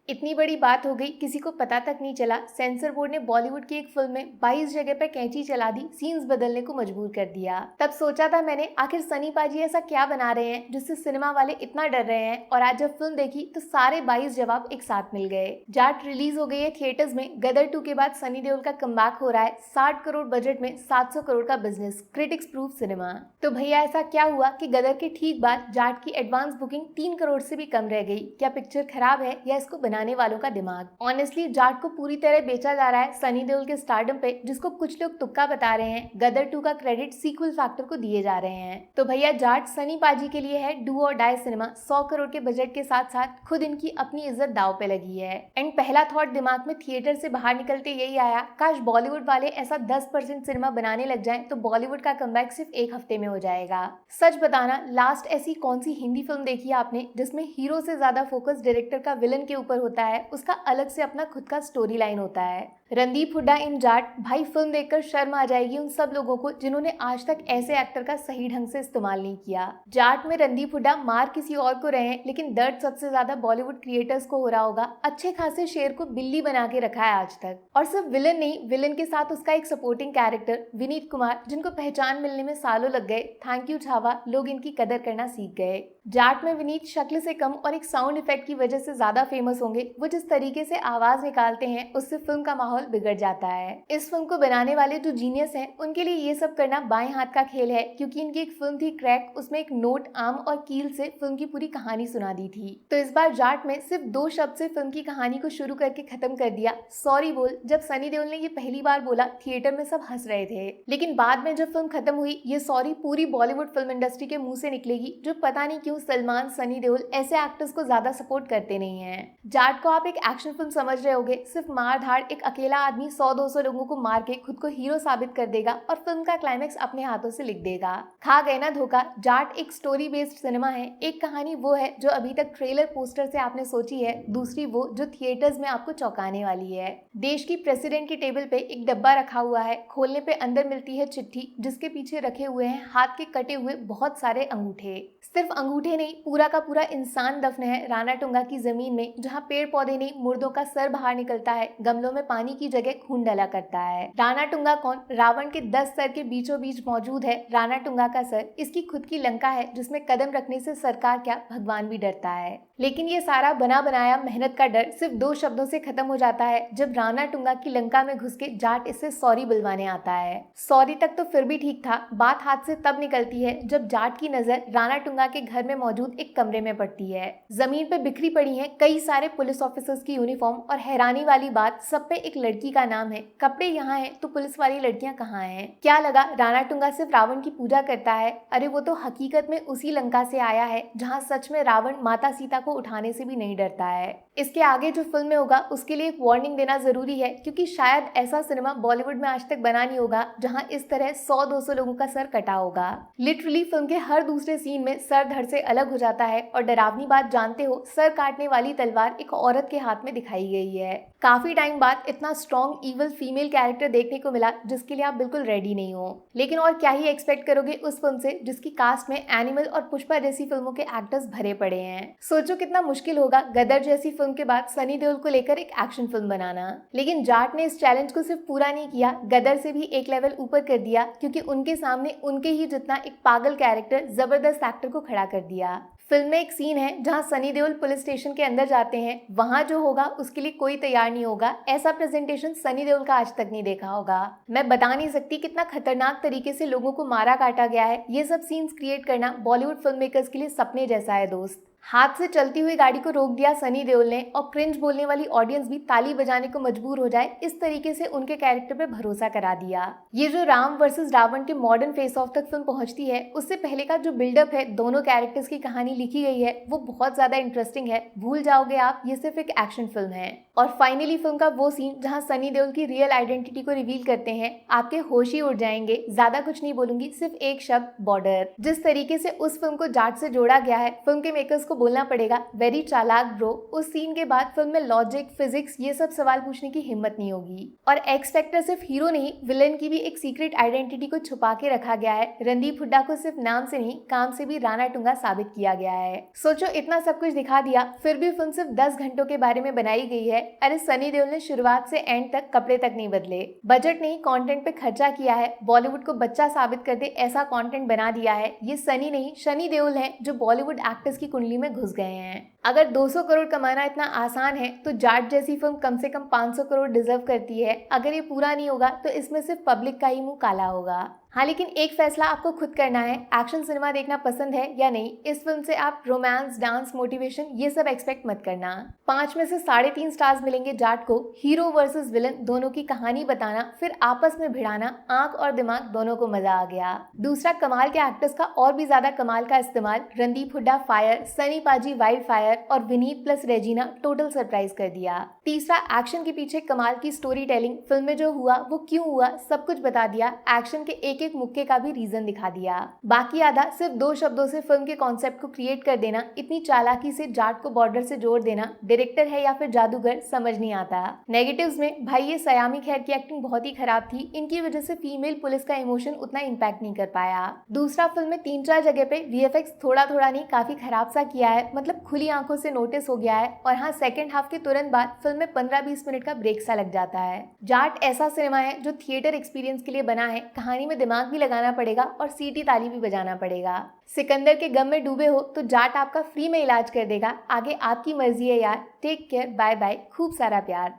इतनी बड़ी बात हो गई, किसी को पता तक नहीं चला। सेंसर बोर्ड ने बॉलीवुड की एक फिल्म में 22 जगह पर कैंची चला दी, सीन्स बदलने को मजबूर कर दिया। तब सोचा था मैंने, आखिर सनी पाजी ऐसा क्या बना रहे हैं जिससे सिनेमा वाले इतना डर रहे हैं। और आज जब फिल्म देखी तो सारे 22 जवाब एक साथ मिल गए। जाट रिलीज हो गई है थिएटर्स में। गदर 2 के बाद सनी देओल का कमबैक हो रहा है। 60 करोड़ बजट में 700 करोड़ का बिजनेस, क्रिटिक्स प्रूफ सिनेमा। तो भैया ऐसा क्या हुआ कि गदर के ठीक बाद जाट की एडवांस बुकिंग 3 करोड़ से भी कम रह गई? क्या पिक्चर खराब है या इसको बनाने वालों का दिमाग? ऑनेस्टली जाट को पूरी तरह बेचा जा रहा है सनी देओल के स्टारडम पे, जिसको कुछ लोग तुक्का बता रहे हैं। गदर 2 का क्रेडिट सीक्वल फैक्टर को दिए जा रहे हैं। तो भैया जाट सनी पाजी के लिए है डू और डाई सिनेमा। 100 करोड़ के बजट के साथ साथ खुद इनकी अपनी इज्जत दाव पे लगी है। एंड पहला थॉट दिमाग में थिएटर से बाहर निकलते यही आया, काश बॉलीवुड वाले ऐसा 10% सिनेमा बनाने लग जाएं तो बॉलीवुड का कमबैक सिर्फ एक हफ्ते में हो जाएगा। सच बताना, लास्ट ऐसी कौन सी हिंदी फिल्म देखी है आपने जिसमें हीरो से ज्यादा फोकस डायरेक्टर का विलन के ऊपर होता है, उसका अलग से अपना खुद का स्टोरी लाइन होता है। रणदीप हुड्डा इन जाट, भाई फिल्म देखकर शर्म आ जाएगी उन सब लोगों को जिन्होंने आज तक ऐसे एक्टर का सही ढंग से इस्तेमाल नहीं किया। जाट में रणदीप हुड्डा मार किसी और को रहे हैं, लेकिन दर्द सबसे ज्यादा बॉलीवुड क्रिएटर्स को हो रहा होगा। अच्छे खासे शेर को बिल्ली बना के रखा है आज तक। और सिर्फ विलन नहीं, विलन के साथ उसका एक सपोर्टिंग कैरेक्टर विनीत कुमार, जिनको पहचान मिलने में सालों लग गए। थैंक यू छावा, लोग इनकी कदर करना सीख गए। जाट में विनीत शक्ल से कम और एक साउंड इफेक्ट की वजह से ज्यादा फेमस होंगे। वो जिस तरीके से आवाज निकालते हैं उससे फिल्म का माहौल बिगड़ जाता है। इस फिल्म को बनाने वाले जो जीनियस हैं उनके लिए ये सब करना बाएं हाथ का खेल है, क्योंकि इनकी एक फिल्म थी क्रैक, उसमें एक नोट, आम और कील से फिल्म की पूरी कहानी सुना दी थी। तो इस बार जाट में सिर्फ 2 शब्द से फिल्म की कहानी को शुरू करके खत्म कर दिया, सॉरी बोल। जब सनी देओल ने ये पहली बार बोला, थिएटर में सब हंस रहे थे, लेकिन बाद में जब फिल्म खत्म हुई, ये सॉरी पूरी बॉलीवुड फिल्म इंडस्ट्री के मुंह से निकलेगी, जो पता नहीं क्यों सलमान, सनी देओल ऐसे एक्टर्स को ज्यादा सपोर्ट करते नहीं हैं। जाट को आप एक एक्शन फिल्म समझ रहे होगे, सिर्फ मार धाड़, एक अकेला आदमी 100-200 लोगों को मार के खुद को हीरो साबित कर देगा और फिल्म का क्लाइमेक्स अपने हाथों से लिख देगा। खा गए ना धोखा। जाट एक स्टोरी बेस्ड सिनेमा है। एक कहानी वो है जो अभी तक ट्रेलर पोस्टर से आपने सोची है, दूसरी वो जो थिएटर्स में आपको चौंकाने वाली है। देश की प्रेसिडेंट की टेबल पे एक डब्बा रखा हुआ है, खोलने पे अंदर मिलती है चिट्ठी, जिसके पीछे रखे हुए हैं हाथ के कटे हुए बहुत सारे अंगूठे। सिर्फ अंगूठे नहीं, पूरा का पूरा इंसान दफन है रानाटुंगा की जमीन में, जहाँ पेड़ पौधे नहीं, मुर्दों का सर बाहर निकलता है, गमलों में पानी की जगह खून डला करता है। रानाटुंगा कौन? रावण के 10 सर के बीचों बीच मौजूद है रानाटुंगा का सर। इसकी खुद की लंका है जिसमें कदम रखने से सरकार क्या, भगवान भी डरता है। लेकिन ये सारा बना बनाया मेहनत का डर सिर्फ 2 शब्दों से खत्म हो जाता है जब रानाटुंगा की लंका में घुस के जाट इससे सॉरी बुलवाने आता है। सॉरी तक तो फिर भी ठीक था, बात हाथ से तब निकलती है जब जाट की नजर रानाटुंगा के घर में मौजूद एक कमरे में पड़ती है। जमीन पे बिखरी पड़ी है कई सारे पुलिस ऑफिसर्स की यूनिफॉर्म, और हैरानी वाली बात, सब पे एक लड़की का नाम है। कपड़े यहाँ है तो पुलिस वाली लड़कियां कहाँ हैं? क्या लगा रानाटुंगा सिर्फ रावण की पूजा करता है? अरे वो तो हकीकत में उसी लंका से आया है जहाँ सच में रावण माता सीता को उठाने से भी नहीं डरता है। इसके आगे जो फिल्म में होगा उसके लिए एक वार्निंग देना जरूरी है, क्योंकि शायद ऐसा सिनेमा बॉलीवुड में आज तक बना नहीं होगा जहां इस तरह 100-200 लोगों का सर कटा होगा। लिटरली फिल्म के हर दूसरे सीन में सर धड़ से अलग हो जाता है, और डरावनी बात जानते हो, सर काटने वाली तलवार एक औरत के हाथ में दिखाई गई है। काफी टाइम बाद इतना स्ट्रॉन्ग ईवल फीमेल कैरेक्टर देखने को मिला जिसके लिए आप बिल्कुल रेडी नहीं हो। लेकिन और क्या ही एक्सपेक्ट करोगे उस फिल्म से जिसकी कास्ट में एनिमल और पुष्पा जैसी फिल्मों के एक्टर्स भरे पड़े हैं। सोचो कितना मुश्किल होगा गदर जैसी फिल्म के बाद सनी देओल को लेकर एक एक्शन फिल्म बनाना। लेकिन जाट ने इस चैलेंज को सिर्फ पूरा नहीं किया, गदर से भी एक लेवल ऊपर कर दिया, क्योंकि उनके सामने उनके ही जितना एक पागल कैरेक्टर, जबरदस्त एक्टर को खड़ा कर दिया। फिल्म में एक सीन है जहां सनी देओल पुलिस स्टेशन के अंदर जाते हैं, वहां जो होगा उसके लिए कोई तैयार नहीं होगा। ऐसा प्रेजेंटेशन सनी देओल का आज तक नहीं देखा होगा। मैं बता नहीं सकती कितना खतरनाक तरीके से लोगों को मारा काटा गया है। ये सब सीन्स क्रिएट करना बॉलीवुड फिल्म मेकर्स के लिए सपने जैसा है दोस्त। हाथ से चलती हुई गाड़ी को रोक दिया सनी देओल ने, और क्रिंज बोलने वाली ऑडियंस भी ताली बजाने को मजबूर हो जाए इस तरीके से उनके कैरेक्टर पे भरोसा करा दिया। ये जो राम वर्सेस रावण के मॉडर्न फेस ऑफ तक फिल्म पहुंचती है, उससे पहले का जो बिल्डअप है, दोनों कैरेक्टर्स की कहानी लिखी गई है, वो बहुत ज्यादा इंटरेस्टिंग है। भूल जाओगे आप ये सिर्फ एक एक्शन फिल्म है। और फाइनली फिल्म का वो सीन जहाँ सनी देओल की रियल आइडेंटिटी को रिवील करते हैं, आपके होश ही उड़ जाएंगे। ज्यादा कुछ नहीं बोलूंगी, सिर्फ एक शब्द, बॉर्डर। जिस तरीके से उस फिल्म को जाट से जोड़ा गया है, फिल्म के मेकर्स को बोलना पड़ेगा वेरी चालाक ब्रो। उस सीन के बाद फिल्म में लॉजिक, फिजिक्स ये सब सवाल पूछने की हिम्मत नहीं होगी। और एक्स फैक्टर सिर्फ हीरो नहीं, विलन की भी एक सीक्रेट आइडेंटिटी को छुपा के रखा गया है। रणदीप हुड्डा को सिर्फ नाम से नहीं, काम से भी राणा टूंगा साबित किया गया है। सोचो, इतना सब कुछ दिखा दिया, फिर भी फिल्म सिर्फ 10 घंटों के बारे में बनाई गई है। अरे सनी देओल ने शुरुआत से एंड तक कपड़े तक नहीं बदले, बजट नहीं कंटेंट पे खर्चा किया है, बॉलीवुड को बच्चा साबित कर दे ऐसा कंटेंट बना दिया है। ये सनी नहीं, शनि देओल हैं जो बॉलीवुड एक्टर्स की कुंडली में घुस गए हैं। अगर 200 करोड़ कमाना इतना आसान है तो जाट जैसी फिल्म कम से कम 500 करोड़ डिजर्व करती है। अगर ये पूरा नहीं होगा तो इसमें सिर्फ पब्लिक का ही मुंह काला होगा। हाँ, लेकिन एक फैसला आपको खुद करना है, एक्शन सिनेमा देखना पसंद है या नहीं। इस फिल्म से आप रोमांस, डांस, मोटिवेशन ये सब एक्सपेक्ट मत करना। 5 में से 3.5 स्टार्स मिलेंगे जाट को। हीरो वर्सेस विलन दोनों की कहानी बताना, फिर आपस में भिड़ाना, आंख और दिमाग दोनों को मजा आ गया। दूसरा, कमाल के एक्टर्स का और भी ज्यादा कमाल का इस्तेमाल। रणदीप हुड्डा फायर, सनी पाजी वाइल्ड फायर और Vineet plus Regina total surprise कर दिया। तीसरा, एक्शन के पीछे कमाल की स्टोरी टेलिंग। फिल्म में जो हुआ वो क्यों हुआ सब कुछ बता दिया। एक्शन के एक एक मुक्के का भी रीजन दिखा दिया। बाकी आधा सिर्फ 2 शब्दों से फिल्म के कॉन्सेप्ट को क्रिएट कर देना। इतनी चालाकी से जाट को बॉर्डर से जोड़ देना, डायरेक्टर है या फिर जादूगर समझ नहीं आता। नेगेटिव्स में भाई ये सयामी खैर की एक्टिंग बहुत ही खराब थी। इनकी वजह से फीमेल पुलिस का इमोशन उतना इम्पैक्ट नहीं कर पाया। दूसरा, फिल्म में 3-4 जगह पे वीएफएक्स थोड़ा थोड़ा नहीं काफी खराब सा किया है, मतलब खुली आंखों से नोटिस हो गया है। और हाँ, सेकंड हाफ के तुरंत बाद फिल्म में 15-20 मिनट का ब्रेक सा लग जाता है। जाट ऐसा सिनेमा है जो थिएटर एक्सपीरियंस के लिए बना है। कहानी में दिमाग भी लगाना पड़ेगा और सीटी ताली भी बजाना पड़ेगा। सिकंदर के गम में डूबे हो तो जाट आपका फ्री में इलाज कर देगा। आगे आपकी मर्जी है यार। टेक केयर, बाय बाय, खूब सारा प्यार।